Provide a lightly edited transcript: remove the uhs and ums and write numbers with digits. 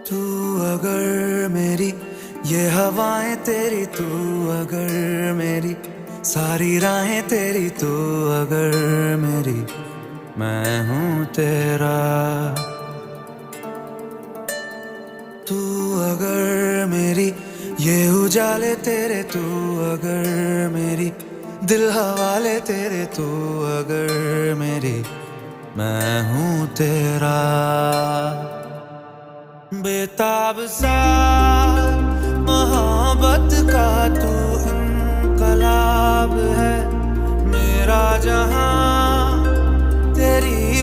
तू अगर मेरी ये हवाएं तेरी, तू अगर मेरी सारी राहें तेरी, तू अगर मेरी मैं हूँ तेरा। तू अगर मेरी ये उजाले तेरे, तू अगर मेरी दिल हवाले तेरे, तू अगर मेरी मैं हूँ तेरा। बेताब सा मोहब्बत का तू इनकलाब है, मेरा जहां